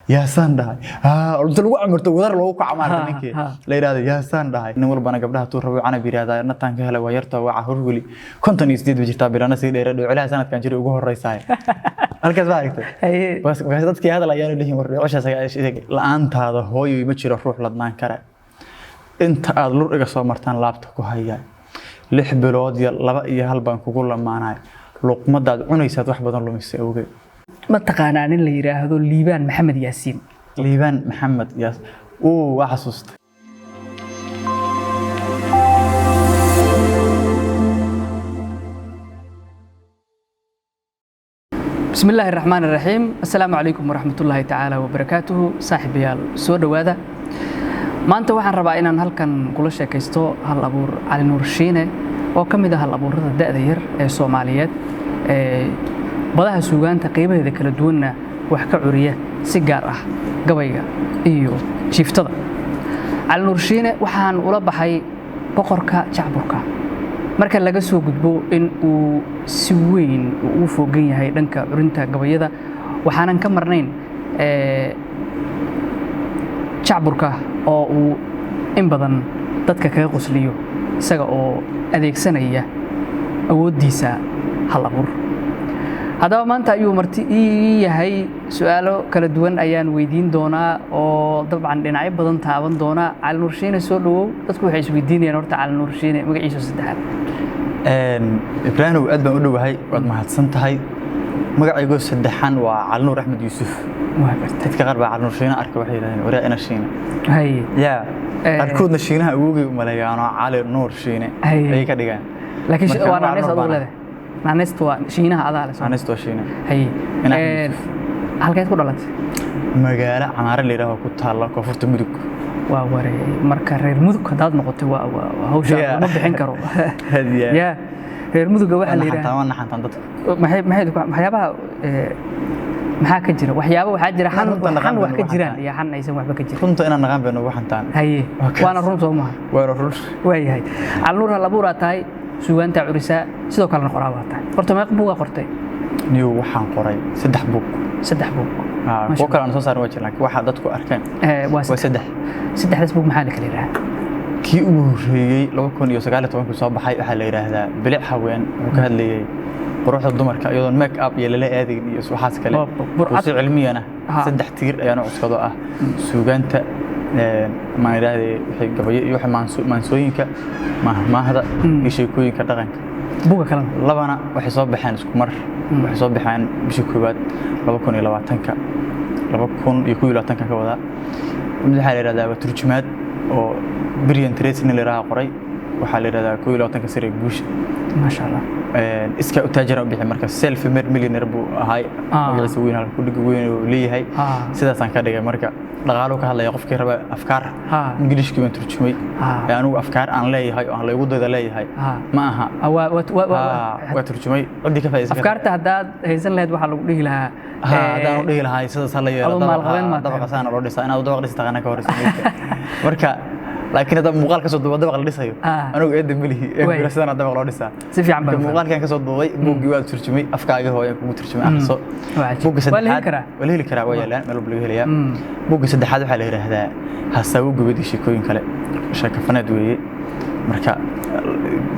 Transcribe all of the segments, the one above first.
يا سانداي قلت له عمرت ودر لو كعمار نينكي لا يراهد يا سانداي nin walbana gabdhaha tuu rabo ana biraada nataan ka helay wayarta waa horguli konton isdeed wajirta birana si dheer dhaclaha sanadkan jiray ugu horeysay halkaas baa aragtay bas dadkii hadal ayaan leeyahay war dhacashaas la'aantaada hooyo ma jiro ruux ladnaan kara inta aad lur iga soo martaan laabta ku hayay 6 bilood iyo 2 iyo 1 baan kugu lamaanay luqmadaad cunaysaad wax badan lumisay awgeed ma taqaanaa nin la yiraahdo Liibaan Maxamed Yaasiin Liibaan Maxamed Yaas waa xasuustay بسم الله الرحمن الرحيم السلام عليكم ورحمة الله تعالى وبركاته صاحبيال سو دواada maanta waxaan rabaa inaan halkan kula sheekaysto hal abuur Cali Nuur Shiine oo kamid ah hal abuurada da'da yar ee Soomaaliyeed badaha suugaanta qaybaheeda kala duwanna wax ka curiya si gaar ah gabayga iyo jiiftada Cali Nuur Shiine waxaan ula baxay boqorka jacburka marka laga soo gudbo in uu si weyn u fogan yahay dhanka curinta gabayada waxaanan ka marnayn jacburka oo uu in badan dadka kaga qosliyo isaga oo adeegsanaya awoodiisa hal abuur hadaba maanta ayuu marti yahay su'aalo kala duwan ayaan weydiin doonaa oo dabcan dhinacyo badan taaban doona Cali Nuur Shiine soo dhawow dadku waxay isweydiinayaan horta Cali Nuur Shiine magaciisa saddexaad Ibrahim aad baan u dhawahay waad mahadsan tahay magacaygu saddexan waa Cali Nuur Axmed Yuusuf dadka qaar baa Cali Nuur Shiine arka waxay yiraahdeen waraa ina Shiine hay arkoodna Shiinaha ugu maleeyaan Cali Nuur Shiine ay ka dhigaan laakiin waa naanaysa aad u leedahay naanaysta waa Shiinaha adaale naanaysta waa Shiine hay halkeed ku dhalatay magaalo Camaare la yiraahdo ku taala koonfurta Mudug waa waray marka reer Mudug hadaad noqotay waa hawsha ma bixin karo ya reer Mudug waxa la yiraahdaa naxantan dadka waxyaabaha maxaa ka jira waxyaabo waxa jira xan wax ka jiraan iyo xan aysan waxba ka jirin runta inaan naqaan bayno waxantaan haye waana run soo maaha waa run waayahay Cali Nuur hal abuur tahay suugaanta curisa sidoo kale qoraa waa tahay horta meeq buug qortay niyo waxaan qoray 3 buug kuwa kale aan soo saaray waa jiraan waxa dadku arkeen waa 3 saddexdaas buug maxaa la kala yiraahdaa kii ugu horeeyay 2019 soo baxay waxa la yiraahdaa bilic haween oo ka hadlayay quruxda dumarka iyadoo make up iyo la adeeg iyo waxaas kale oo si cilmiyana 3 tiir ayaan cuskado ah suugaanta ma yiraahday wixii gabayo iyo maansooyinka mahmaahda iyo sheekooyinka dhaqanka buuga kale labana waxay soo baxeen isku mar waxay soo baxeen bishii koobaad 2020ka 2020 ka wada mid waxa la yiraahdaa turjumaad oo Brian Tracy la yiraahdo qoray waxa la yiraahdaa 2020 sare guush ma sha Allah iska u taajir bixi marka self made millionaire buu ahay magaciisa weyn halku dhig weyn oo leeyahay sidaas aan ka dhigay marka dhaqaalo ka hadlaya qofkii raba afkaar ingiriiska baan turjumay anigu afkaar aan leeyahay oo aan la igu dayda leeyahay ma aha waa turjumay cidi ka faa'iideysan afkaarta hadaad haysan lahayd waxa lagu dhihi lahaa hadaan u dhihi lahaa sidaas la yeelo dabaqasaan loo dhisaa inaad dabaq dhistaqana ka horeysa marka laakiin hada muuqaal ka soo duubay dabaq la dhisayo anigu eed milihi ee sidana dabaq loo dhisaa si fiican baa muuqaalkan ka soo duubay buuggii waa turjumay afkaaga hooyo kugu turjumay akhriso buugga saddexaad wala heli karaa waa yeelaan meel walba laga helayaa buugga saddexaad waxa la yiraahdaa hasaabo gubadii sheekooyin kale sheeko faneed weeye marka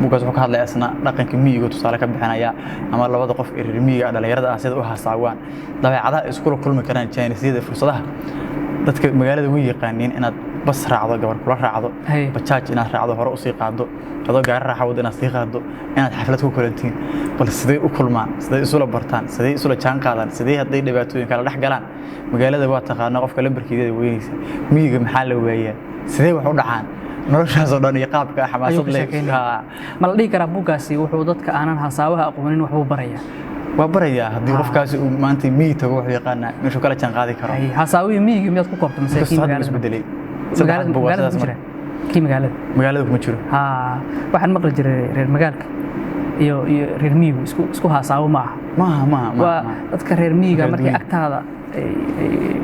buuggaas wuxuu ka hadlayaa asna dhaqanka miyiga tusaale ka bixinaya ama labada qof ee reer miyiga dhalinyarada ah sida u hasaawaan dabeecadaha isku kulmi karaan jaanisiyada fursadaha dadka magaalada way yaqaaniin inaad bas raacdo gabar kula raacdo bajaaj inaad raacdo hore u sii qaado adoo gaar raaxawad inaad sii qaado inaad xaflad ku kulantiin bal sidee u kulmaan sidee isula bartaan sidee isula jaan qaadaan sidee haday dhibaatooyin kala dhex galaan magaalada waa taqaana qofka lambarkiisa weynaysa miyiga maxaa la weeyaa sidee wax u dhacaan noloshaas oo dhan iyo qaabka xamaasad leh ma la dhihi karaa buuggaasi wuxuu dadka aanan hasaabaha aqoonin wax u barayaa waa barayaa hadii qofkaasi uu maanta miyi tago wax yaqaan meesha kala jaan qaadi karo hasaawiga miyiga miyaad ku koobtay masaakiin magaalada magaalada kuma jiro waxaan maqli jiray reer magaalka iyo reer miyigu isku hasaabo ma aha waa dadka reer miyiga markay agtaada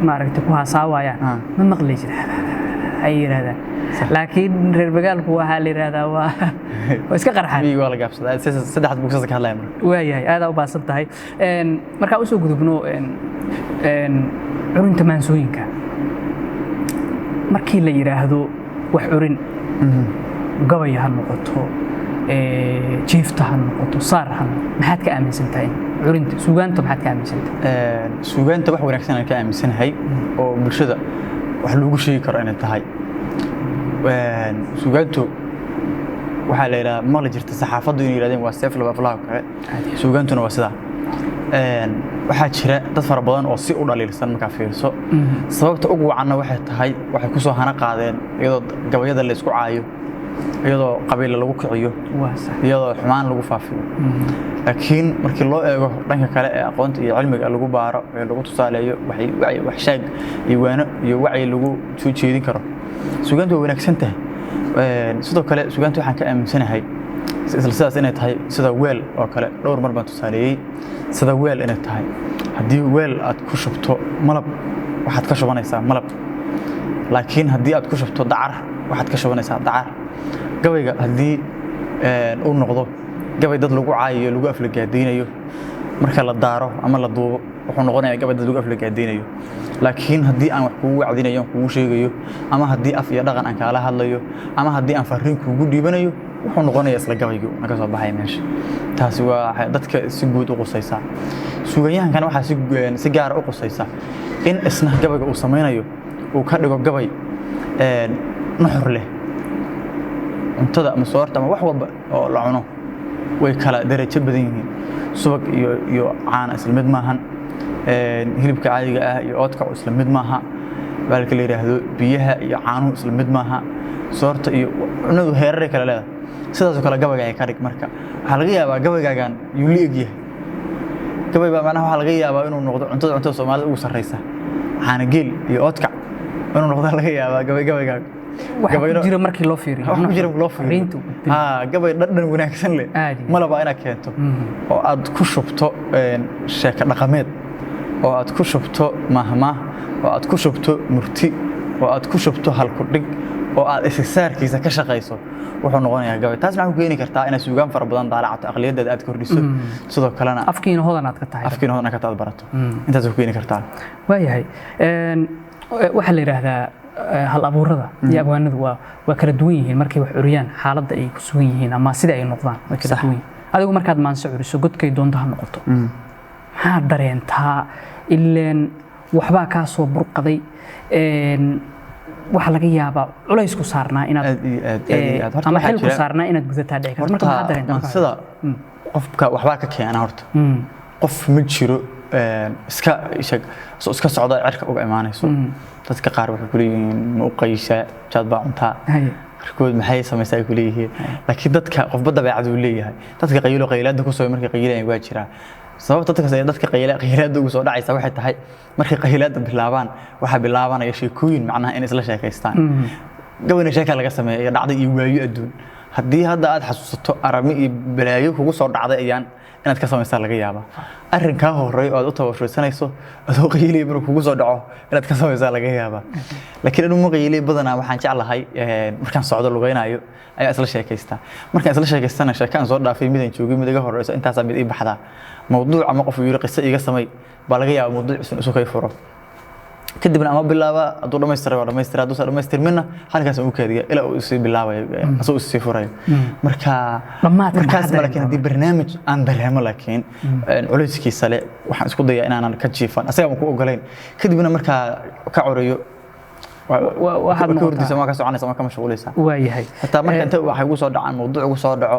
maaragtay ku hasaawayaan ma maqli jiray ay yiraahdaan laakiin reer magaalku waxa la yiraahdaa waa iska qarxan miyiga waa la gaabsadaa saddex buugsaas ka hadlayaan waayahay aad u baasan tahay marka u soo gudubno curinta maansooyinka markii la yiraahdo wax curin gabay ha noqoto jiifta ha noqoto saar ha maxaad ka aaminsantahay curinta suugaanta maxaad ka aaminsantahay suugaanta wax wanaagsan aan ka aaminsanahay oo bulshada wax lagu sheegi karo inay tahay suugaantu waxaa la yiraahdaa ma la jirta saxaafaddu inay yiraahdeen waa seef laba aflaha kale suugaantuna waa sidaa waxaa jira dad fara badan oo si u dhaliilsan markaa fiirso sababta ugu wacanna waxay tahay waxay ku soo hana qaadeen iyadoo gabayada la isku caayo iyadoo qabiil lagu kiciyo iyadoo xumaan lagu faafiyo laakiin markii loo eego dhanka kale ee aqoonta iyo cilmiga lagu baaro ee lagu tusaaleeyo wax shaag iyo waano iyo wacyi lagu soo jeedin karo suugaantu waa wanaagsan tahay sidoo kale suugaantu waxaan ka aaminsanahay isla sidaas inay tahay sida weel oo kale dhowr mar baan tusaaleeyey sida weel inay tahay haddii weel aad ku shubto malab waxaad ka shubanaysaa malab laakiin haddii aad ku shubto dacar waxaad ka shubanaysaa dacar gabayga haddii uu noqdo gabay dad lagu caayiyo lagu aflagaadeynayo marka la daaro ama la duubo wuxuu noqonayaa gabay dad lagu aflagaadeynayo laakiin haddii aan wax kugu wacdinayo kugu sheegayo ama haddii af iyo dhaqan aan kala hadlayo ama haddii aan fariin kugu dhiibanayo wuxuu noqonayaa isla gabaygu naga soo baxay meesha taasi waa dadka si guud u qusaysa suugayahankan waxa si gaar ah u qusaysa in isna gabayga uu sameeyo uu ka dhigo gabay nuxur leh cuntada ama soorta ama wax walba oo la cuno way kala darajo badan yihiin subag iyo caan isla mid maahan hilibka caadiga ah iyo oodka isla mid maaha baalka la yiraahdo biyaha iyo caanuhu isla mid maaha soorta iyo cunadu heerar kala leedahay sidaas oo kale gabayga ay ka dhig marka waxa laga yaabaa gabaygaagan yuu la egyahay gabay baa macnaha waxa laga yaabaa inuu noqdo cuntada Soomaalida ugu sareysa caana geel iyo oodka inuu noqdo laga yaabaa gabaygaaga waxa jira markii loo fiiriyo waxa jira loo fiiriyo gabay dhadhan wanaagsan leh malaba ina keento oo aad ku shubto sheeko dhaqameed oo aad ku shubto mahma oo aad ku shubto murti oo aad ku shubto hal ku dhig oo aad issaarkiisa ka shaqeyso wuxuu noqonayaa gabay taas maxay ku keeni kartaa inaad suugaan far badan daalacato aqliyadda aad kordhiso sidoo kalena afkiina hodan aad ka tahay afkiina hodan ka tahay barato intaas ku keeni kartaa waayahay waxa la yiraahdaa hal abuurada iyo abwaanadu waa kala duwan yihiin markay wax curiyaan xaaladda ay ku sugan yihiin ama sida ay noqdaan way kala duwan adigu markaad maanso curiso godkay doonto ha noqoto maxaa dareentaa ileen waxbaa ka soo burqaday waxa laga yaabaa culays ku saarnaa inaad ama xil ku saarnaa inaad gudataa dhici karto marka maxaa dareentaa sida qofka waxbaa ka keena horta qof ma jiro iska socda cirka uga imaanayso dadka qaar waxay ku leeyihiin ma u qayshaa jaad baa cuntaa qarkood maxay samaysaa ku leeyihiin laakiin dadka qofba dabeecad uu leeyahay dadka qaylaada ku soo markay qaylaan waa jiraa sababta dadka qaylaada ugu soo dhacaysa waxay tahay markay qaylaada bilaabaan waxa bilaabanaya sheekooyin macnaha in isla sheekaystaan gabayna sheeka laga sameeyo dhacday iyo waayo adduun haddii hadda aad xasuusato arami iyo balaayo kugu soo dhacday ayaan inaad ka samaysaa laga yaabaa arrinka horeey oo aad u tawaashaysanayso adoo qaylay inuu kugu soo dhaco inaad ka samaysaa laga yaabaa laakiin inuu qaylay badanaa waxaan jeclahay markaan socdo lugaynayo ayaa isla sheekaystaa markaan isla sheekaystana sheekaan soo dhaafay midaan joogay mid iga horeyso intaas mid ii baxdaa mowduuc ama qof yiri qiso iga samay baa laga yaabaa mowduuc isu kay furo kadibna ama bilaaba aduu dhameystiro hadduu dhamaystirmina halkaas uu kaadiya ilaa uu sii bilaabayo asoo sii furayo markaas laakiin haddii barnaamij aan dareemo laakiin culayskiisa leh waxaan isku dayaa inaanan ka jiifan asaga aan ku ogolayn kadibna markaa ka coreeyo waxaad noqotay ma ka soconaysa ma ka mashquulaysa waayahay hatta marka inta waxa ugu soo dhacaan mowduuc ugu soo dhaco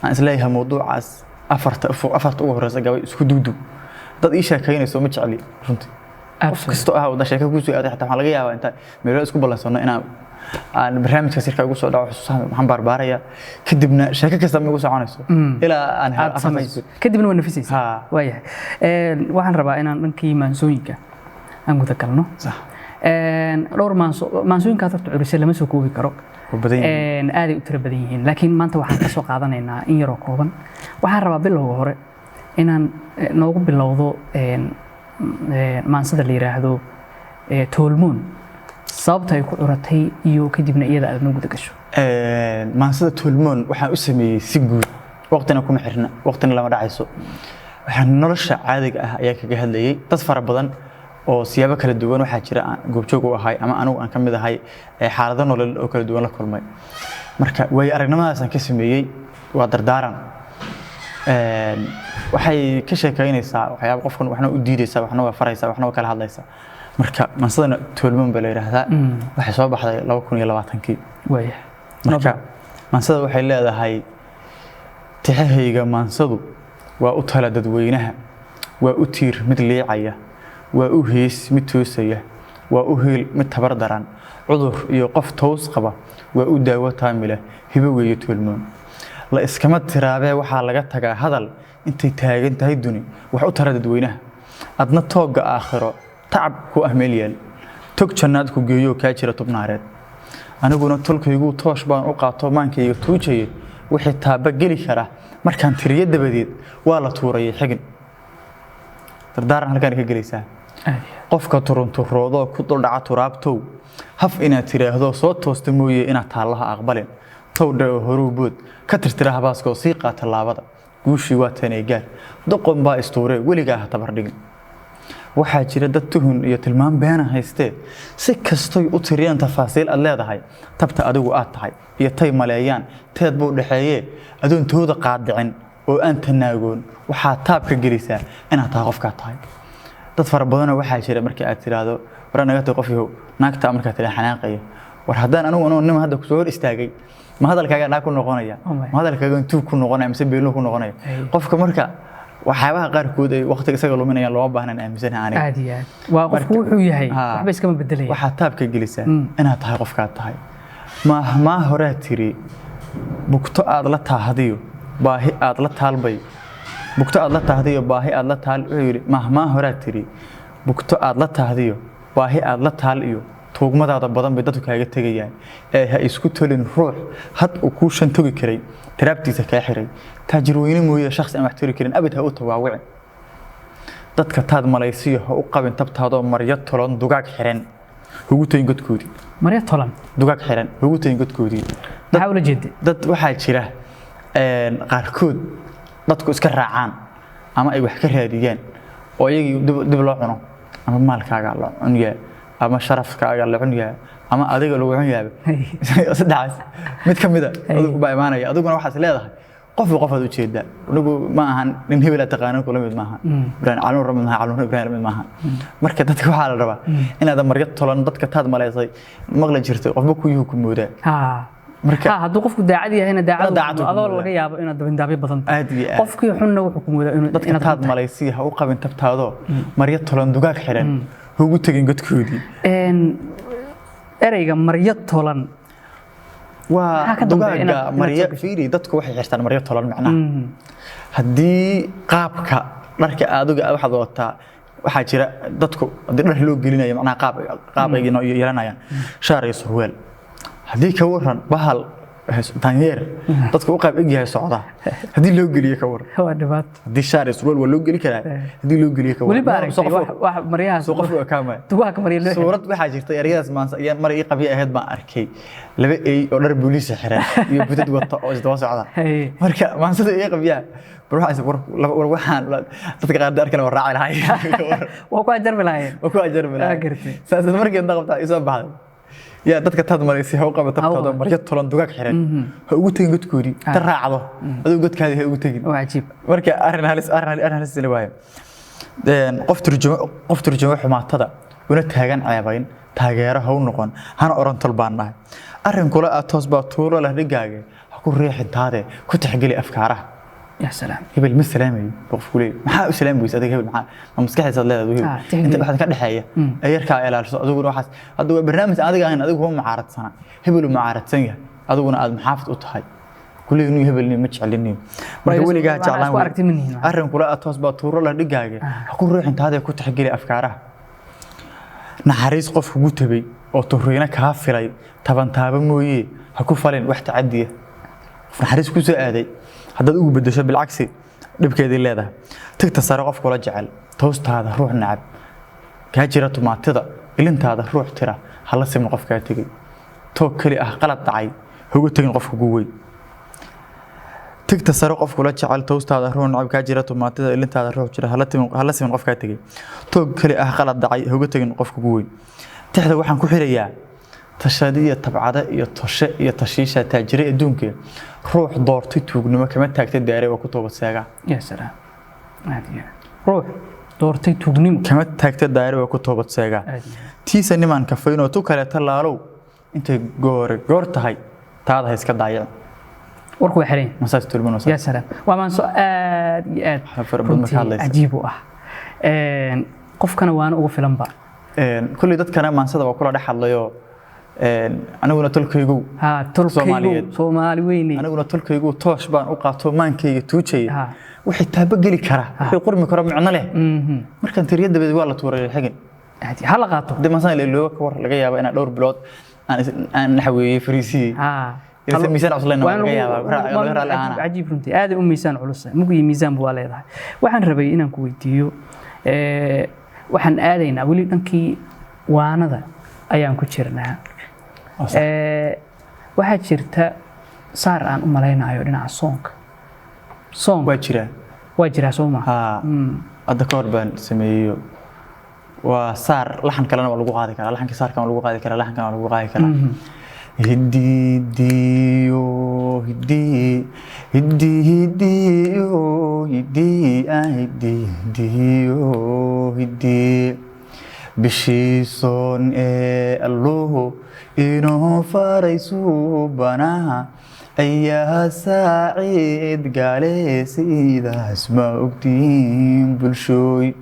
aan isleeyahay mowduucaas afarta ugu horeysa gabay isku duudub dad ii sheekaynayso ma jecli runtii qof kasto wada sheeko ku soo aaday xataa waxa laga yaabaa inta meel isku balansano aan barnaamijka sirka ugu soo dhaco xusuusan waxaan barbaaraya kadibna sheeko kasta ma ugu soconayso ilaa aan samayso kadibna waa nafisaysa waayahay waxaan rabaa inaan dhankii maansooyinka aan guda galno sax dhowr maansooyinka dadka curisay lama soo koobi karo aad ay u tiro badan yihiin laakiin maanta waxaan ka soo qaadanaynaa in yaroo kooban waxaan rabaa bilowga hore inaan noogu bilowdo maansada la yiraahdo toolmoon sababta ay ku curatay iyo kadibna iyada aad noo guda gasho maansada toolmoon waxaan u sameeyey si guud waqtina kuma xirna waqtina lama dhacayso waxaan nolosha caadiga ah ayaa kaga hadlayay dad fara badan oo siyaabo kala duwan waxaa jira goobjoog u ahay ama anigu aan ka mid ahay xaalado nolol oo kala duwan la kulmay marka way aragnimadaas aan ka sameeyay waa dardaaran waxay ka sheekaynaysaa waxyaabo qofkan waxna u diidaysa waxna waa faraysa waxna waa kala hadlaysa marka mansadana toolmoon baa la yiraahdaa waxay soo baxday 2020kii marka mansada waxay leedahay tixahayga mansadu waa u tala dadweynaha waa u tiir mid liicaya waa u hees mid toosaya waa u heel mid tabar daran cudur iyo qof toos qaba waa u daawo taamila hibo weeye toolmoon la iskama tiraabee waxaa laga tagaa hadal intay taagan tahay duni wax u tara dadweynaha adna toogga aakhiro tacab ku ahmeel yeel tog jannaad ku geeyo kaa jira tubnaareed aniguna tolkaygu toosh baan u qaato maankayga tuujayay wixii taaba geli kara markaan tiriyo dabadeed waa la tuurayay xigin dardaaran halkaan ka gelaysaa qofka turunturoodo ku duldhaca turaabtow haf inaad tiraahdo soo toosta mooye inaad taallaha aqbalin towdha oo horuu bood ka tirtira habaaskoo sii qaata laabada guushii waa tanay gaar doqon baa istuuree weligaa ha tabardhigin waxaa jira dad tuhun iyo tilmaam beena haystee si kastoy u tiriyaan tafaasiil aad leedahay tabta adigu aad tahay iyo tay maleeyaan teed buu dhaxeeyee adoon tooda qaadicin oo aan tanaagoon waxaa taab ka gelaysaa inaad tahay qofkaa tahay dad fara badan waxaa jira markii aad tiraahdo war anaga tahay qof yahow naagta markaa tira xanaaqaya war haddaan anigu nin hadda kusoo hor istaagay ma hadalkaaga naag ku noqonaya ma hadalkaaga intuu ku noqonaya mise beelo ku noqonaya qofka marka waxyaabaha qaarkood ay waqtiga isaga luminayaan loo baahnaan aaminsanahay aniga aad iyo aad waa qofku wuxuu yahay waxba iskama bedelaya waxaa taab ka gelaysaa inaad tahay qofkaa tahay ma horaa tiri bugto aad la taahdiyo baahi aad la taalbay bugto aad la taahdiyo baahi aad la taal wuxuu yiri ma horaa tiri bugto aad la taahdiyo baahi aad la taal iyo tuugmadaada badan bay dadku kaaga tagayaan ee ha isku tolin ruux had uu ku shan togi karay tiraabtiisa ka xiray taajir weyne mooyee shakhsi aan wax tiri karin abad ha u tawaawicin dadka taad malaysiyo ha u qabin tabtaadoo maryo tolan dugaag xiran ugu tayin godkoodii maryo tolan dugaag xiran ugu tayin godkoodii maxaa ula jeeday dad waxaa jira qaarkood dadku iska raacaan ama ay wax ka raadiyaan oo iyagii dib loo cuno ama maalkaaga la cunyaa ama sharafkaaga la cunyaa ama adiga lagu cunyaa saddex mid kamid ah adigu baa imaanaya adiguna waxaad leedahay qof aad u jeedaa anigu ma ahan nin hebel aad taqaano kula mid maaha ibrahim calun rabna calun ibrahim mid maaha marka dadka waxaa la rabaa inaad maryo tolan dadka taad maleysay maqla jirtay qofba ku yuhu ku moodaa marka hadduu qofku daacad yahayna daacad adoo laga yaabo inaad dabindaabyo badan tahay qofkii xunna wuxuu ku moodaa inuu dadka taad maleysay ha u qabin tabtaado maryo tolan dugaag xiran ugu tagin godkoodii ereyga maryo tolan waa dugaaga maryo fiiri dadku waxay xirtaan maryo tolan macnaha haddii qaabka dharka adiga waxaad wataa waxaa jira dadku haddii dhar loo gelinayo macnaha qaab ay yeelanayaan shaar iyo surweel haddii ka waran bahal tanyeer dadku u qaab egyahay socda haddii loo geliyo ka waran waa dhibaato haddii shaar iyo surweel waa loo geli karaa haddii loo geliyo ka waran weliba aragtay wax maryahaas soo qof ka ma dugaag maryo loo suurad waxaa jirta erayadaas maanta ayaan mar ii qabiy ahayd baan arkay laba ay oo dhar booliis xiran iyo budad wata oo isdaba socda marka maansada ii qabiyaa waxaan dadka qaar darkana waa raaci lahaayeen waa ku ajarbi lahaayeen saas markii inta qabta isoo baxday يا دتك تاد مريسي هو قبل تبتاد مريت طلن دقاق حرين هو تين قد كوري تراعده هذا قد كذا هو تين وعجيب مركا أرنا هالس الوايم قف ترجمة حماة ونتهاجن عيبين تاجره هو نقون هنا أوران طلبان معه أرن كلا أتوس بطولة له رجاجة هكون ريح هذا كنت حقلي أفكاره يا سلام هبل مسلامي بقفولي محا سلام بيس أديك هبل محا مسكحة صدق هذا أنت بحد كده حياة أيركا إلى أدوك واحد أدوك برنامج أديك عن أدوك هو معارض سنة هبل معارض سنة أدوك أنا محافظ أطهاي كل يوم هبلني متشعلني بقولي قاعد تعلم أرن كلا أتوس بطولة له رجاجة هكون ريح هذا كنت حقلي أفكاره نحريس قف جوتبي أو تهرينا كافري طبعا تابع مويه هكون فلان واحد عديه نحريس كوسة هذا هذا أقول بدش بالعكس دبكة دي لهذا تكتسر قف كل جعل توست هذا روح نعب كهجرة ما تضع اللي أنت هذا روح ترى هلا سمع قف كاتجي توكلي قلت عي هو تجين قف جوي tigta sare qof kula jecel toostaada ruux nacab ka jira tomaatida ilintaada ruux jira hala siman qof ka tagay toog kale ah qalad dhacay hoga tagin qofka ugu weyn tixda waxaan ku xirayaa tashadiya tabcada iyo toshe iyo tashiisha taajire adduunka ruux doortay tuugnimo kama taagtay daaray oo ku toobad seega ya salaam ruux doortay tuugnimo kama taagtay daaray oo ku toobad seega tiisa niman kafayno tu kale talaalow intay goor tahay taada iska daayay warku xireen masaas tulmano ya salaam waa man soo aad iyo aad ajiib u ah qofkana waan ugu filan ba kulli dadkana maansada waa kula dhaxadlayo anaguna tolkaygu Soomaali weyni anaguna tolkaygu toosh baan u qaato maankayga tuujay wixii taaba gali kara wixii qurmi kara macna leh markan tiriyada bad waa la tuuray xigin hala qaato dimasan ilaa ka war laga yaabo in dhowr bilood aan naxweeyay fariisi إذا ميزان أصلاً عجيب رنتي هذا ميزان علوسة ممكن ميزان بوالده وحن ربي إن كويتيو وحن آذينا ولي نكى وانا ذا أيام كشرنا واحد شرته صار عن أملاينا يورينا الصونك واجرة سوما الذكر بان سميه وصار لحن كلامنا ولا قاعد كلام لحن كسار كمان ولا قاعد كلام لحن كمان ولا قاعد كلام هدي ديو هدي هدي هديو هدي هدي ديو هدي بشيصون الله إنه فارسو بناها أيها سعيد قالي سيدا اسمع أكتين بالشوي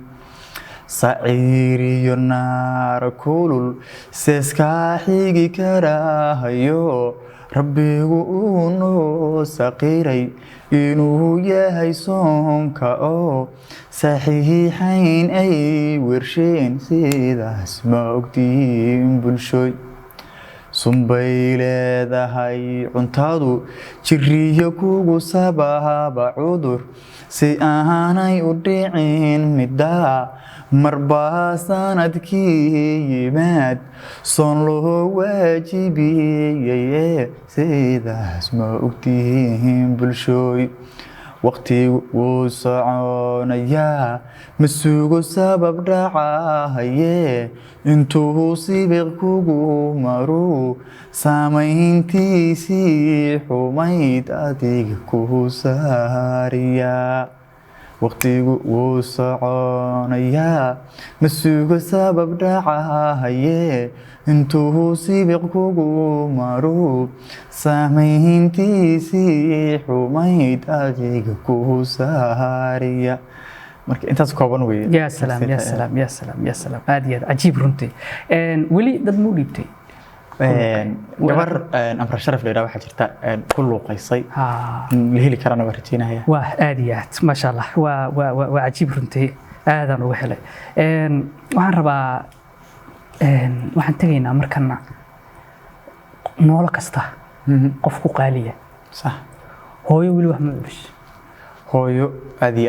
سعيري النار كل سيسكاحيكي كراهيو ربي وونو سقيري إنو يهي صونكا أو صحيحين أي ورشين سيدا اسمع أكتين بالشوي سنبيلة هاي عنتادو جريه كوغو سباها بعودر سياناي ودعين مدا مربا ساندكي يماد صن له واجبي سيدا اسمع أكتين بالشوي وقتي وصعون يا مسوق سبب دعاية انتو سيبقوا مرو سامين تيسي حميد أديك كوساريا وقتي وصعون يا مسوق سبب دعاية انتو سيبقوا مرو سامين تيسي حميد أديك كوساريا marka intaas kooban weey ya salaam ya salaam ya salaam ya salaam aad ajiib runtii wali dad mu dhibtay gabar amra sharaf leeyahay waxa jirta ku luuqaysay la heli karana waa rajeenaya waa aad ma sha Allah waa ajiib runtii aadan ugu helay waxaan rabaa waxaan tagaynaa markana nool kasta qof ku qaaliya sax hooyo wali wax ma culush hooyo aad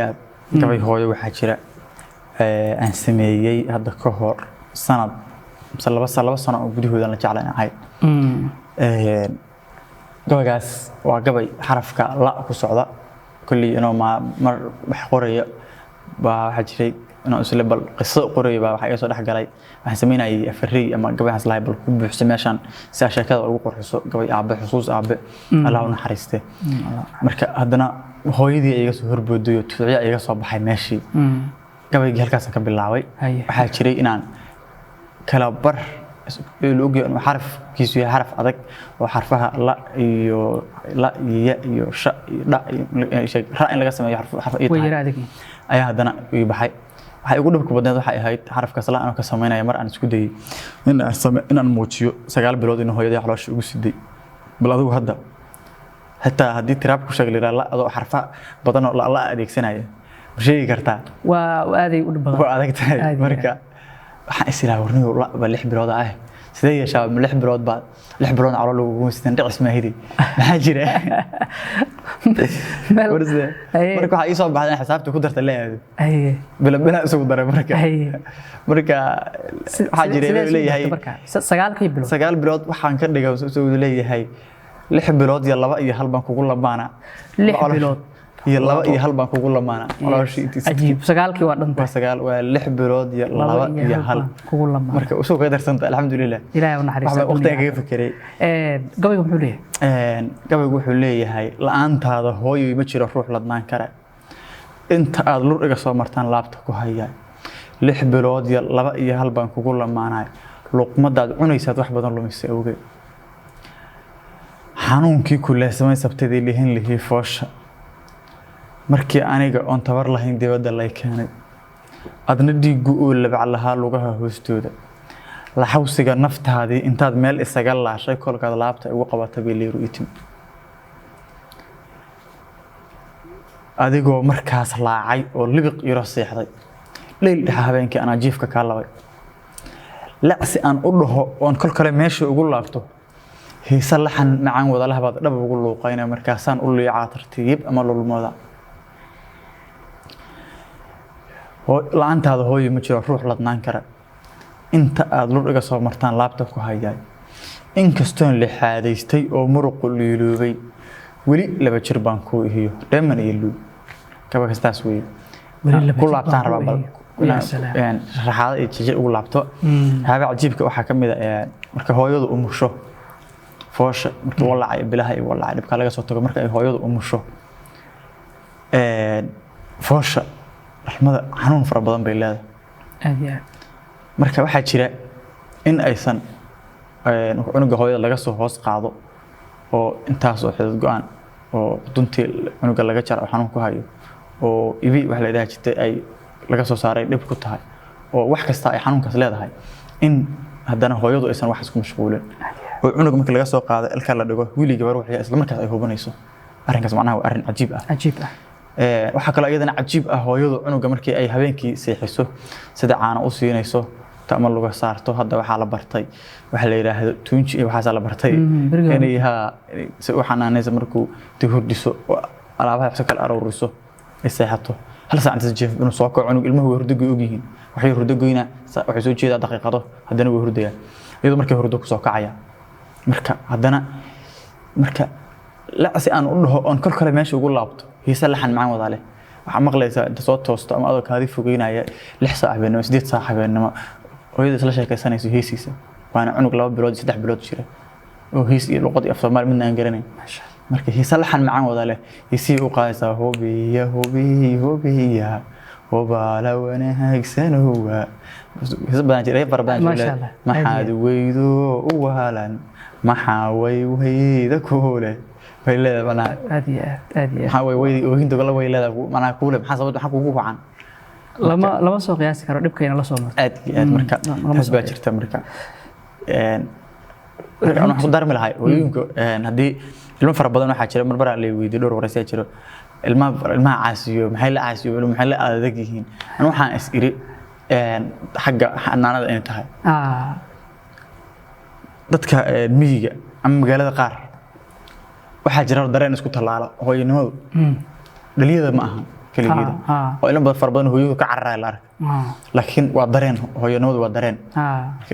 gabay hooyo waxa jira aan sameeyay hadda ka hor sanad laba sano oo gudahooda la jeclaanahay gabaygaas waa gabay xarafka la ku socda kulli inoo mar wax qoraya baa waxa jiray inoo isla bal qiso qoraya baa waxa iga soo dhaxgalay waxaan sameynayay afari ama gabaygaas lahay bal ku buuxso meeshan si sheekada ugu qorxiso gabay aabe xusuus aabe Allah u naxariiste marka haddana hooyadii iga soo horbooday oo tuuciya iga soo baxay meeshii gabayga halkaas ka bilaabay waxa jiray inaan kala bar looga xarafkiisu yahay xaraf adag oo xarfaha la iyo iyo sha da ra in laga sameeyo xarf ayaa haddana ii baxay waxa ugu dhibka badneed waxa ahayd xarafkaas la aan ka sameeyay mar aan isku dayay inaan muujiyo 9 bilood in hooyadii xaloosh ugu siday bal adigu hadda حتى هذه تراب كوشة اللي لا أضو حرفها بدنا لا أديك سنة وشيء كرتا وهذه وهذا كتير مركا حاسيلا ورني لا بلح برود سيدي يا شباب ملح برود بعد لح برود على لو مستندع اسمه هذي حاجرة ورزة مركا حيصاب بعدين حسابته قدرت الله هذه بلا أسوق ضرب مركا حاجرة لي هاي سجال برود برود وحان كده جو أسوق لي هاي 6 bilood iyo 2 iyo 1 baan kugu lamaana 6 bilood iyo 2 iyo 1 baan kugu lamaana calooshii intiisa ajiib sagaalkii waa dhanta waa 6 bilood iyo 2 iyo 1 kugu lamaana marka usoo ka darsanta alxamdulillah ilaahay u naxariisto waqtiga kaga fikiray gabaygu muxuu leeyahay gabaygu wuxuu leeyahay la'aantaada hooyo ma jiro ruux ladnaan kara inta aad lur iga soo martaan laabta ku hayay 6 bilood iyo 2 iyo 1 baan kugu lamaanay luqmadaad cunaysaad wax badan lumisay awgeed xanuunkii ku leesamay sabtadii lihin lihii foosha markii aniga oon tabar lahayn dibadda lay keenay adna dhiiggu oo labc lahaa lugaha hoostooda la xawsiga naftaadii intaad meel isaga laashay kolkaad laabta ugu qabatay leeru itim adigoo markaas laacay oo libiq yaro seexday leyl dhaxa habeenkii ana jiifka ka labay lacsi aan u dhaho oon kol kale meesha ugu laabto heesa laxan macaan wada lahabaad dhab ugu luuqayna markaasaan u liicaa tartiib ama lulmada la'aantaada hooyo ma jiro ruux ladnaan kara inta aad lur iga soo martaan laabta ku hayay inkastoon lixaadaystay oo muruqu liiloobay weli 2 jir baan ku ihiyo dheeman iyo luu kaba kastaas weey ku laabtaan rabaa bal raxaada iyo jijir ugu laabto haba cajiibka waxa kamid ah marka hooyadu umusho foosha marka walacay bilaha iyo walacay dibka laga soo tago marka ay hooyadu umusho foosha raxmada xanuun fara badan bay leedahay marka waxa jira in aysan cunuga hooyada laga soo hoos qaado oo intaas oo xidid go'an oo duntii cunuga laga jaro xanuun ku hayo oo ibi wax la ilaahay jirtay ay laga soo saaray dib ku tahay oo wax kasta ay xanuunkaas leedahay in haddana hooyadu aysan wax isku mashquulin oo cunuga marka laga soo qaado ilka la dhigo wiili gabar wax isla markaas ay hubanayso arrinkaas macnaha waa arrin cajiib ah waxa kale iyadana cajiib ah hooyadu cunuga markii ay habeenkii seexiso sida caano u siinayso ama laga saarto hadda waxa la bartay waxa la yiraahdo tuunji waxa la bartay inay waxaanaysa markuu hurdiso alaabaha xabsa kala aruuriso ay seexato hal saac inta jeef inuu soo kaco cunug ilmuhu hurdiga og yihiin waxay hurdigoyna waxay soo jeedaa daqiiqado haddana way hurdayaan iyadoo markay hurdo ku soo kacaya marka haddana marka lacsi aan u dhaho on kol kale meesha ugu laabto heesa laxan macaan wada leh waxa maqlaysaa inta soo toosto ama adoo kaadi fogeynaya 6 saac habeenimo 8 saac habeenimo hooyada isla sheekaysanayso heesiisa waana cunug 2 bilood 3 bilood jira oo hees iyo luqad iyo af Soomaali midna aan garanay marka heesa laxan macaan wada leh heesii u qaadaysaa hoobiya hobaala wanaagsanowaa heesa badan jiray barbadan jiray maxaad weydo u waalan maxaa weyda koole leedahay macnaha aad iyo aad maxaa weydi oo hinta la way leedahay macnaha koole maxaa sabab waxa kugu wacan lama soo qiyaasi karo dhibkayna la soo martay aad marka taas baa jirta marka أنا أحب دار ملهاي ويمكن هذه المفرق بدنا حاجة مربرة اللي ويدور ورسيا جرو الماء عاسيو محل عاسيو ولا محل ذكيين أنا وحنا أسئلة حاجة أنا انتهى dadka miyiga ama magaalada qaar waxa jira dareen isku talaala hooyanimadu dhaliyada ma aha kaligeeda oo ilmo badan far badan hooyadu ka cararaay la ark laakiin waa dareen hooyanimadu waa dareen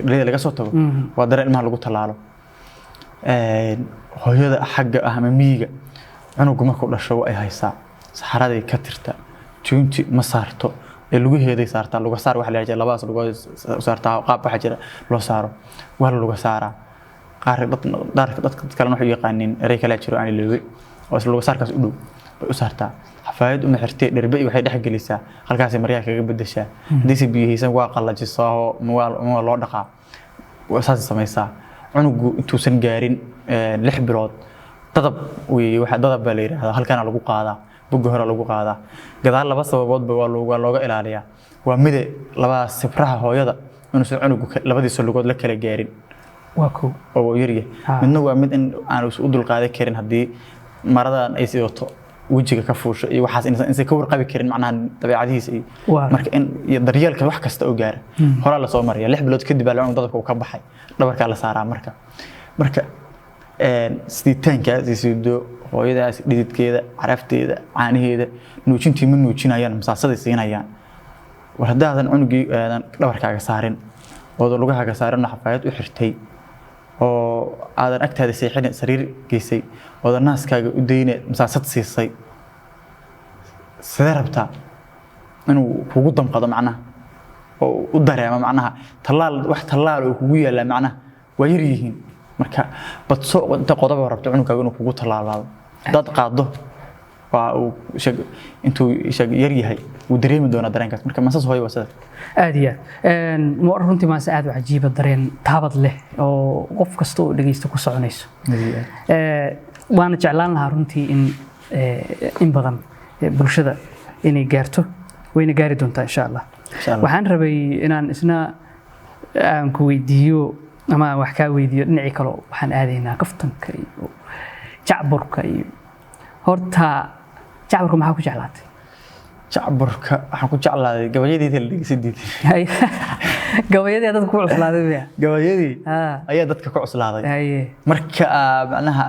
dhaliyada laga soo tago waa dareen ilmaha lagu talaalo hooyada xagga ah ama miyiga cunugu markuu dhasho ay haysaa saxaraday ka tirta tunti ma saarto ee lagu heeday saarta lagu saar wax la yiraahdo labadaas lagu saarta qaab waxa jira loo saaro waa lagu saaraa qaar dadka kale waxay yaqaaniin eray kala jiro aan leeyahay oo isla lagu saarkaas u dhow bay u saartaa xafaayad uma xirtay dharbe waxay dhex gelisaa halkaas maryaa kaga bedeshaa hadii si biyihaysan waa qallajisaa oo ma loo dhaqaa wasaas samaysaa cunugu intuusan gaarin 6 bilood dadab waxa dadab baa la yiraahdaa halkana lagu qaadaa buga hore lagu qaadaa gadaal laba sababood waa looga ilaaliyaa waa mid laba sibraha hooyada inuu cunugu labadiisa lugood la kala gaarin waa ko oo yariye midna waa mid in aan u dul qaaday karin hadii maradan ay sidato wajiga ka fuusho iyo waxaas inay ka warqabi karin macnaha dabeecadihiisa marka in daryeelka wax kasta oo gaar hore la soo mariyo 6 bilood kadib baa cunug dadka uu ka baxay dhabarka la saaraa marka siditaankaas isido hooyadaas dhididkeeda carafteeda caanaheeda nuujintii ma nuujinayaan masaasada siinayaan war hadaadan cunugii dhabarkaaga saarin oo lugahaaga saaran xafaayad u xirtay oo aadan agtaada seexin sariir geysay oo naaskaaga u deynay masaasad siisay sidee rabtaa inuu kugu damqado macnaha oo u dareemo macnaha tallaal oo kugu yaala macnaha waa yar yihiin marka badso inta qodob rabto cunugaaga inuu kugu tallaalaado dad qaado waa uu intuu yar yahay uu dareemi doona dareenkaas marka maasas hooyo wasada aad iyo aad runtii maase aad u cajiiba dareen taabad leh oo qof kasta oo dhageysto ku soconayso waana jeclaan lahaa runtii in badan bulshada inay gaarto wayna gaari doontaa insha Allah waxaan rabay inaan isna aan ku weydiiyo ama wax ka weydiiyo dhinacii kale waxaan aadaynaa kaftanka iyo jacburka iyo horta jacburka maxaa ku jeclaatay jacburka waxaan ku jeclaaday gabayadii la dhigisidiid gabayadii dadka ku cuslaaday gabayadii ayaa dadka ku cuslaaday marka macnaha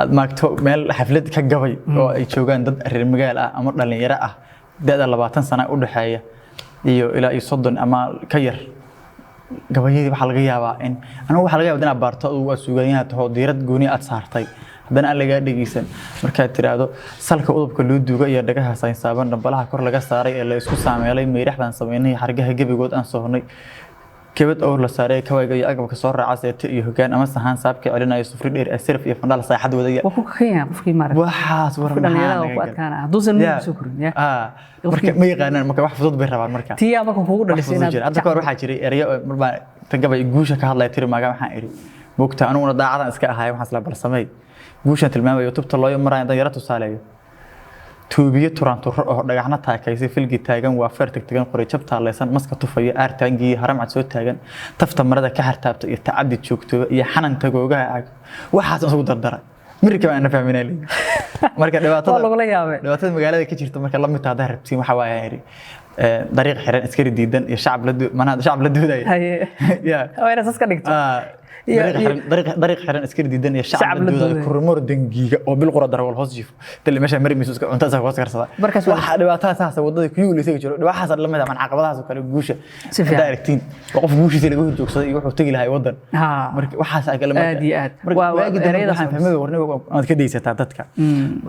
aad maagto meel xaflad ka gabay oo ay joogaan dad reer magaal ah ama dhalinyaro ah da'da 20 sano u dhaxeeya iyo ilaa 30 ama ka yar gabayadii waxa laga yaabaa in anigu waxa laga yaabaa inaad baarto oo suugaanyaha taho diirad gooni aad saartay haddana aan laga dhageysan marka tiraado salka udubka loo duuga iyo dhagaha saynsaaban dambalaha kor laga saaray ee la isku saameelay meeraxdan sameynay xargaha gabigood aan soo hornay كبد أول لسارة كواجي أقرب كسر عسى يهجان أما سهان ساب كعلنا يسفر دير أسرف يفندل صيحة ودية وفوق خيام وفوق مارك وحاس ورنا وقت كان دوز النور سكر مركب مي غانا مركب واحد فضل بيرها مركب تيا ما كان فوق دلسينا أتذكر روح أجري أريا مربع تجيب يجوشة كهلا يطير ما جام حائري وقت أنا ونضاع عن إسكاء هاي وحصل برسمي جوشة الماء يوتيوب طلع يوم مرة دايرته سالية توبية تورانتو دغحنا taakaysi filgi taagan waa feertig tagan qoray jabta leesan maska tufaya aartaangi haram cad soo taagan tafta marada ka hartaabta iyo tacadi joogto iyo xanan tagoogaha waxaas soo dardara mirka aan fahminay marka dhibaatada magaalada ka jirta marka la mid tahay rabtiin waxa waa yiri dariiq xiran iskari diidan iyo shacab la dooday ya wayna saska dhigto طريق حرن اسكر ديدن يا شعب الدوله كرمور دنجيغا او بالقرا در والهوس جيف تل ماشا مرميس اسك cuntada hoos karsada markaas waxa dhibaatada saas wadada kuyuu leesay jiro waxaas la mid ah man caqabadahaas kale guusha directiin qof guushiisa lagu joogsaday iyo wuxuu tagi lahay wadan marka waxaas ay kala aad iyo aad waa dareeyada waxaan fahmay warniga aad ka deysataa dadka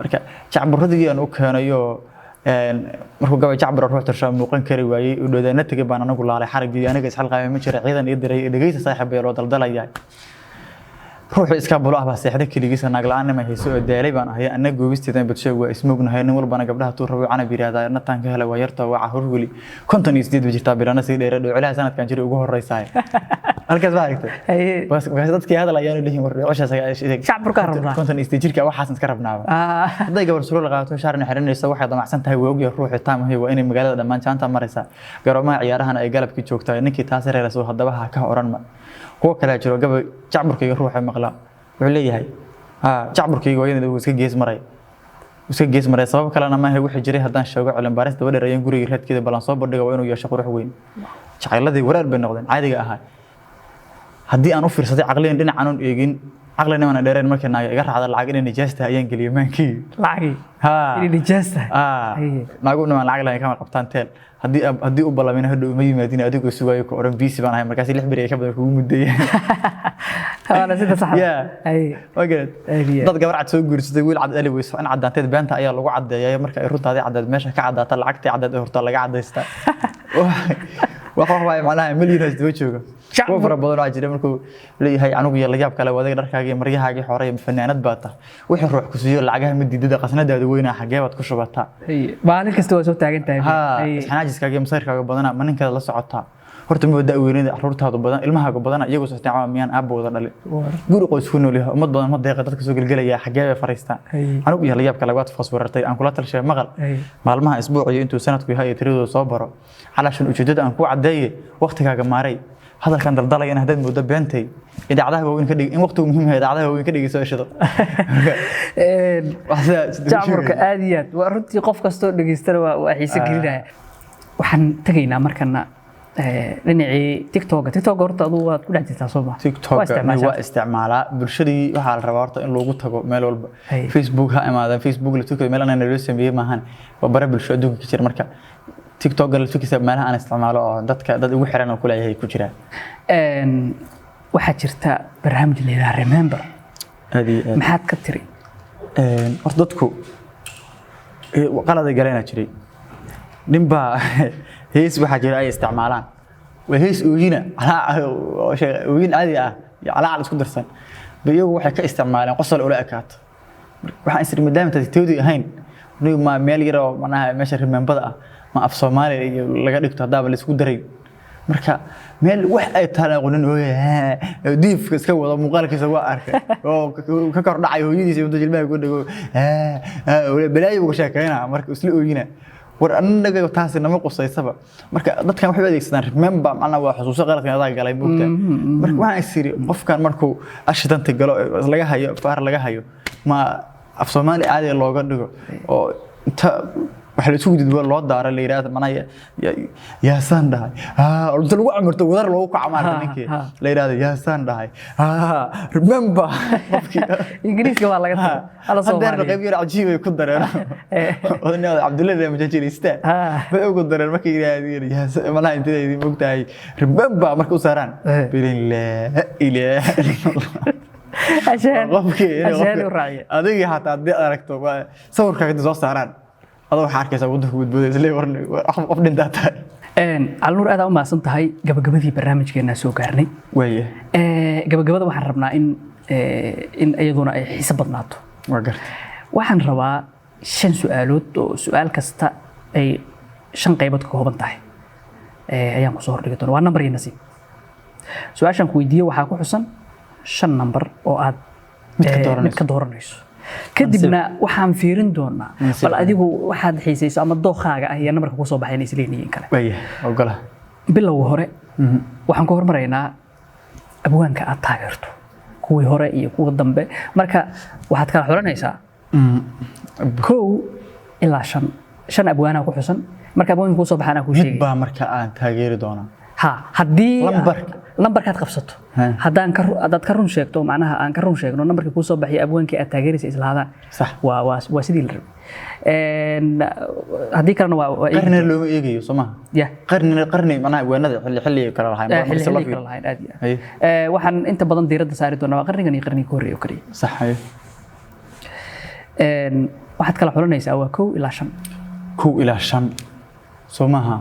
marka jacburadii aan u keenayo markuu gabay jacbur ruux tarshaa muuqan kari waayay u dhowaana tagay baan anagu laalay xarigii aniga isxal qaabay ma jira ciidan iyo diray dhageysa saaxiibay loo daldalaya ruux iska bulo ah baa seexda kaligiisa naag la'aan ma hayso oo daalay baan ahay anaga goobisteeda bulshada waa ismoognahay nin walbana gabdhaha tuu rabo cana biraada nataan ka helay wayarta waa hurwili konton isdeed jirta bilana si dheer dhowcalaha sanadkan jiray ugu horeysay halkaas baa aragtay bas dadkii hadlayaan leeyihiin warciisha shacburka rabnaa konton isdeed jirka waxaas iska rabnaaba haday gabar suro la qaato shaarna xiranaysa waxay damacsan tahay waagiyo ruuxi taamahay waa inay magaalada dhamaan jaanta maraysa garoomaha ciyaarahan ay galabkii joogtaa ninkii taas reelasoo hadaba ka oran ma kuwa kale jiro gabay jacburkayga ruuxa maqla wuxuu leeyahay jacburkayga wayna uu iska gees maray sabab kale ma ahay wixii jiray hadaan sheego cilmi baaris daba dheerayeen guriga raadkeeda balan soo bandhiga waa inuu yeesho qurux weyn jacayladii waraar bay noqdeen caadiga ahaa haddii aan u fiirsaday caqliyan dhinac aan eegin caqlina mana dheereen markii naaga iga raacda lacag inay nijaasta ayaan galiyay maankii lacag inay nijaasta naagu nima lacag la kama qabtaan teel haddii u ballamina hadhow ma yimaadin adigoo sugayo ku oran BC baan ahay markaas 6 bari ka badan kugu muddeeyay ana sida sax ay wagad dad gabar cad soo guursaday wiil cad ali weyso in cadaanteed beenta ayaa lagu cadeeyay marka ay runtaadii cadaad meesha ka cadaata lacagtii cadaad horta laga cadeysta waxa macnaha milyan isdaba jooga kuwa fara badan oo jira markuu leeyahay anigu iyo la yaab kale wadaga dharkaaga iyo maryahaagii xoray fanaanad baa ta wixii ruux ku siiyo lacagaha madiidada qasnadaada weynaa xagee baad ku shubataa maalin kasta waa soo taagan tahay xanaajiskaaga iyo masayrkaaga badana ma ninkeeda la socotaa horta ma wada weynada caruurtaadu badan ilmahaaga badan iyagu soo isticmaala miyaan aabooda dhalin guri qoys ku nool yahay umad badan ma deeqa dadka soo galgalaya xagee bay fariistaan anigu iyo la yaab kale waad faswartay aan kula talshay maqal maalmaha isbuuciyo intuu sanadku yahay tiradooda soo baro xalaashan ujeedada aan ku cadeeyay waqtigaaga maaray hadalkan daldalayna hadad muddo beentay idaacadaha waaweyn ka dhig in waqtigu muhiim yahay idaacadaha waaweyn ka dhigayso shado jacburka aad iyo aad waa runtii qof kastoo dhageystana waa xiise gelinaya waxaan tagaynaa markana dhinacii TikTok horta aduu waad ku dhex jirtaa soo ma TikTok waa isticmaalaa bulshadii waxaa la rabaa horta in lagu tago meel walba Facebook ha imaadaan Facebook la tukayo meel aan loo sameeyay maahan waa bare bulsho adduunka ka jira marka TikTok la tukisa meelaha aan isticmaalo oo dad ugu xiran oo ku leeyahay ku jira waxaa jirta barnaamij la yiraahdo Remember maxaad ka tiri horta dadku qalad ay galeen jiray nimba hees waxa jira ay isticmaalaan waa hees oogina oogin caadi ah iyo calaal isku darsan biyagu waxay ka isticmaalaan qosol ula ekaato waxaan isir maadaama toodii ahayn inuu ma meel yar oo manaha meesha Remember ah ma af Soomaali laga dhigto hadaba la isku daray marka meel wax ay taala qonin oo diifka iska wada muuqaalkiisa waa arkay oo ka kor dhacay hooyadiisa inta jilbaha ku dhago wala balaayo uga sheekayna marka isla oogina war annaga taasi nama qusaysaba marka dadkan waxay adeegsadaan Remember macna waa xusuuso qaladka adag galay buugta marka waxaan isiri qofkan markuu ashidanta galo laga hayo faar laga hayo ma af Soomaali caadi looga dhigo oo inta waxa la isugu didbo loo daaro la yiraahdo manaya ya sandahay inta lagu amarto wadar loogu kacmaarta ninkii la yiraahdo ya sandahay Remember ingiriiska waa laga tagaa ala Soomaali hadda qayb yar cajiib ay ku dareen odanada Cabdullaahi Majajilista bay ugu dareen markay yiraahdeen ya manaa intii moogtahay Remember marka u saaraan bilin la ilaaha عشان الرعية هذه حتى أدي أركتو صور كذا زوج سهران هذا حركة سووده بود ليه ورني أفضل داتا على نور هذا ما صنت هاي قبل ذي برنامج كنا سو كارني ويه قبل وحربنا إن أيضنا حسب ناتو وحن روا شن سؤالات سؤال كستا أي شن قيبتك هو بنتاعي أيام صور لقيتون وأنا بري نسي سؤال شن كويدية وحاكو حسن shan number oo aad mid ka dooranayso kadibna waxaan fiirin doonaa bal adigu waxaad xiisayso ama dooqaaga ah iyo numberka ku soo baxay inay isleeyihiin kale waya ogala bilow hore waxaan ku hormaraynaa abwaanka aad taageerto kuwii hore iyo kuwa dambe marka waxaad kala xulanaysaa 1 ilaa 5 abwaana ku xusan marka abwaanka ku soo baxana ku sheegay mid baa marka aan taageeri doonaa haddii lambarkaad qabsato haddaan ka run sheegto macnaha aan ka run sheegno nambarkii kuu soo baxay abwaankii aad taageeraysa islaadaan waa sidii la rabay haddii kalena waa qarni looma eegayo Soomaa qarni macnaha abwaanada xilli kala lahayn aad waxaan inta badan diiradda saari doonaa qarnigan iyo qarniga hore oo kaliya sax waxaad kala xulanaysaa waa 1 ilaa 5 1 ilaa 5 Soomaa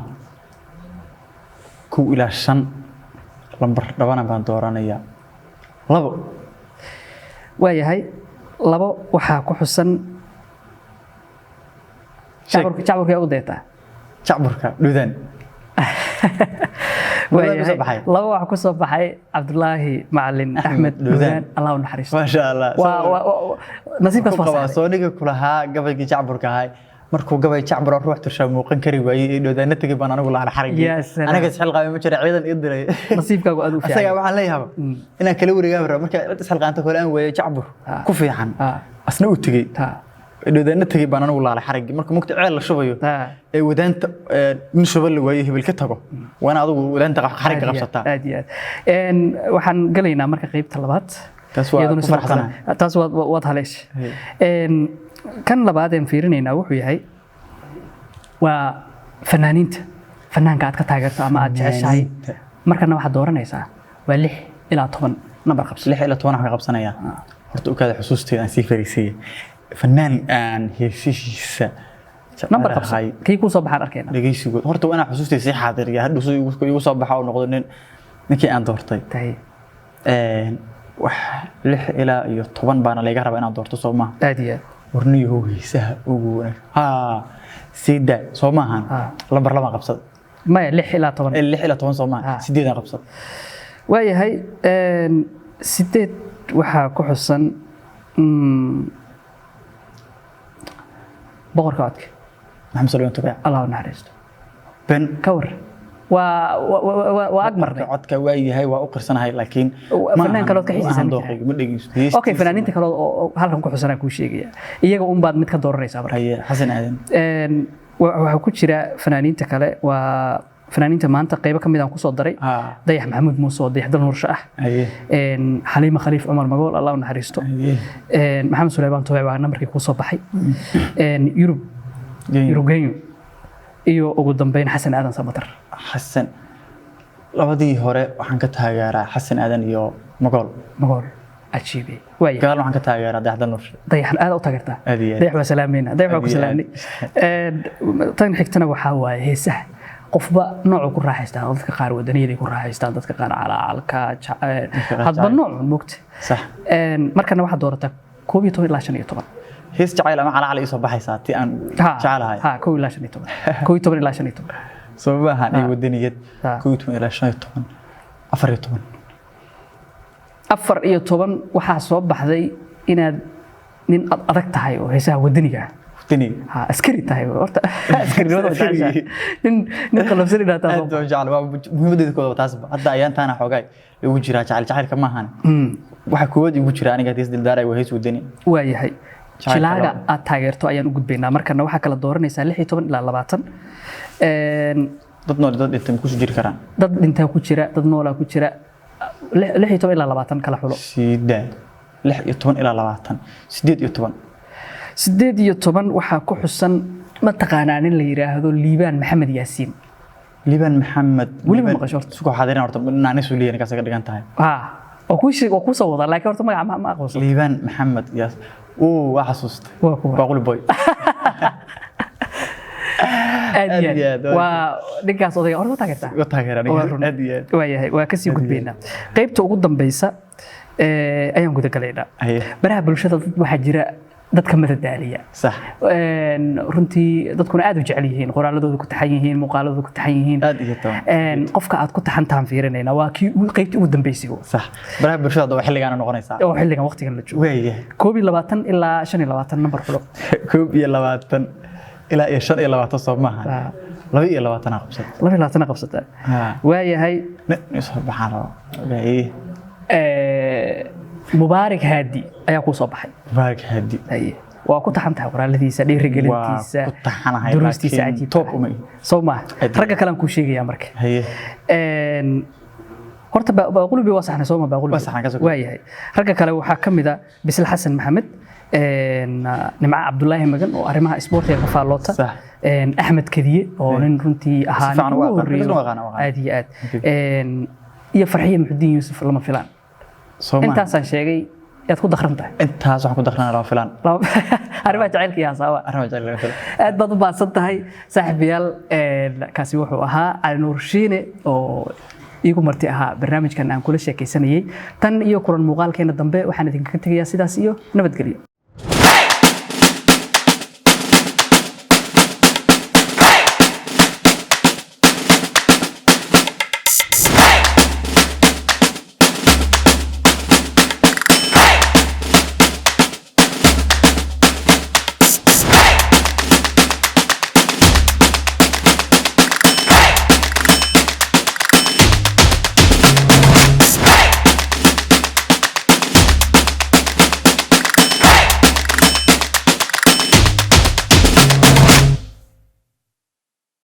1 ilaa 5 lambar dhabana baan dooranaya 2 waayahay 2 waxaa ku xusan jacburka ugu deetaa jacburka dhudan waayahay 2 waxaa ku soo baxay Cabdullaahi Macalin Axmed dhudan Allah u naxariisto ma sha Allah nasiibkaas waa soo dhiga kulaha gabayga jacburka ahay markuu gabay jacbur ruux turshaa muuqan kari waayay dhodaana tagay baan anigu la xarigay anaga isxil qaabay ma jira ciidan ii diray nasiibkaagu aad u fiican asaga waxaan leeyahay inaan kala wareegaa rabo marka cid isxil qaanta kale aan waayay jacbur ku fiican asna u tagay dhodaana tagay baan anigu la xarigay marka mugta ceel la shubayo ee wadaanta nin shubal waayay hibil ka tago waana adigu wadaanta xariga qabsata aad iyo aad waxaan galaynaa marka qaybta labaad taas waa haleesh kan labaad aan fiirinayna wuxuu yahay waa fanaanka aad ka taageerto ama aad jeceshahay markana waxaad dooranaysaa waa 6 ilaa 10 number qabso 6 ilaa 10 waxaan qabsanayaa horta u kaada xusuusteeda aan sii fariisay fanaan aan heesiisa number qabso kii ku soo baxaan arkayna dhageysigood horta waa inaan xusuusteeda si xaadir yahay haduu igu soo baxo oo noqdo ninkii aan doortay wax 6 ilaa iyo 10 baana laga rabaa inaan doorto Soomaa aad iyo ورنيه هيسها وجونا سيدا صومها لمبر لما قبصت ما 6 إلى 10 6 إلى 10 صومها سيدا قبصت وهي هاي سيدات وحا كحسن بقر كاتك محمد صلى الله عليه وسلم الله نحرسته بن كور واجمر codka waa yahay waa u qirsanahay laakiin fanaan kale oo ka xiisan ma dhageysto okay fanaaniinta kale oo halkan ku xusanaa ku sheegaya iyaga un baad mid ka dooranaysaa marka xasan aadan waxa ku jira fanaaniinta kale waa fanaaniinta maanta qayb ka mid aan ku soo daray dayax maxamuud muuse oo dayax dal nuursha ah xaliima khaliif umar magool allah u naxariisto maxamed suleymaan toobe waa nambarkii ku soo baxay yurub genyo iyo ugu dambeyn xasan aadan samatar حسن labadii hore waxaan ka taageeraa xasan aadan iyo magool ajiibe way gaal waxaan ka taageeraa dayaxda nuur dayaxan aad u taageertaa dayax waa salaameyna dayax waa ku salaamnay tan xigtana waxa waaye heesaha qofba nooc ku raaxaystaa dadka qaar wadaniyada ku raaxaystaan dadka qaar calaalka hadba nooc mugti sax markana waxa doorata 12 ilaa 15 hees jacayl ama calaal isoo baxaysaa tii aan jecelahay 12 ilaa 15 12 ilaa 15 sababahan ay wadaniyad 12 ilaa 15 14 waxaa soo baxday inaad nin adag tahay oo heesaha wadaniga askari tahay horta askarnimada taasha nin qalabsan ina taas oo jecel waa muhiimadeedu kooda taas hadda ayaantaana xoogay ugu jira jacaylka ma ahan waxa koowad ugu jira aniga hees dildaaray waa hees wadani waayahay jilaaga aad taageerto ayaan u gudbaynaa markana waxa kala dooranaysaa 16 ilaa 20 dad nool dad inta ku jiri karaan dad inta ku jira dad nool ku jira 16 ilaa 20 kala xulo 16 ilaa 20 18 waxaa ku xusan ma taqaanaa nin la yiraahdo Liibaan Maxamed Yaasiin Liibaan Maxamed wali ma maqasho suuq xaadirin horta naan isu leeyahay kaas ka dhigan tahay oo ku soo wada laakiin horta magaca ma aqoonsan Liibaan Maxamed Yaas waa xasuustay waa qul boy waa ninkaas odayga horta taageertaa waayahay waa kasii gudbaynaa qaybta ugu dambaysa ayaan guda galaynaa baraha bulshada waxaa jira dadka madadaaliya sax runtii dadkuna aad u jecel yihiin qoraaladooda ku taxan yihiin muuqaaladooda ku taxan yihiin aad iyo toban qofka aad ku taxantaan fiirinayna waa kii qaybtii ugu dambeysay sax baraha bulshada waa xilligan noqonaysaa oo xilligan waqtigan la joogo weeye 22 ilaa 25 number xulo 22 ilaa 25 soo maaha 22 qabsata waayahay subxaan mubaarak haadi ayaa ku soo baxay mubaarak haadi waa ku taxantahay qoraaladiisa dhiirigelintiisa ku taxanahay durustiisa cajiib top uma Soomaa ragga kale aan ku sheegaya marka horta baaqulubi waa saxna Soomaa baaqulubi waayahay ragga kale waxaa kamid ah Bisl Xasan Maxamed nimca Cabdullaahi Magan oo arrimaha isboortiga ka faaloota Axmed Kadiye oo nin runtii ahaan aad iyo aad iyo Farxiye Muxudiin Yuusuf lama filaan intaas aan sheegay yaad ku dakhrantahay intaas waxaan ku dakhranaa lama filaan arrimaha jacaylka iyo asaawa aad baad u baahsan tahay saaxiibayaal kaasi wuxuu ahaa Cali Nuur Shiine oo igu marti ahaa barnaamijkan aan kula sheekaysanayay tan iyo kulan muuqaalkeena dambe waxaan idinka tegayaa sidaas iyo nabadgelyo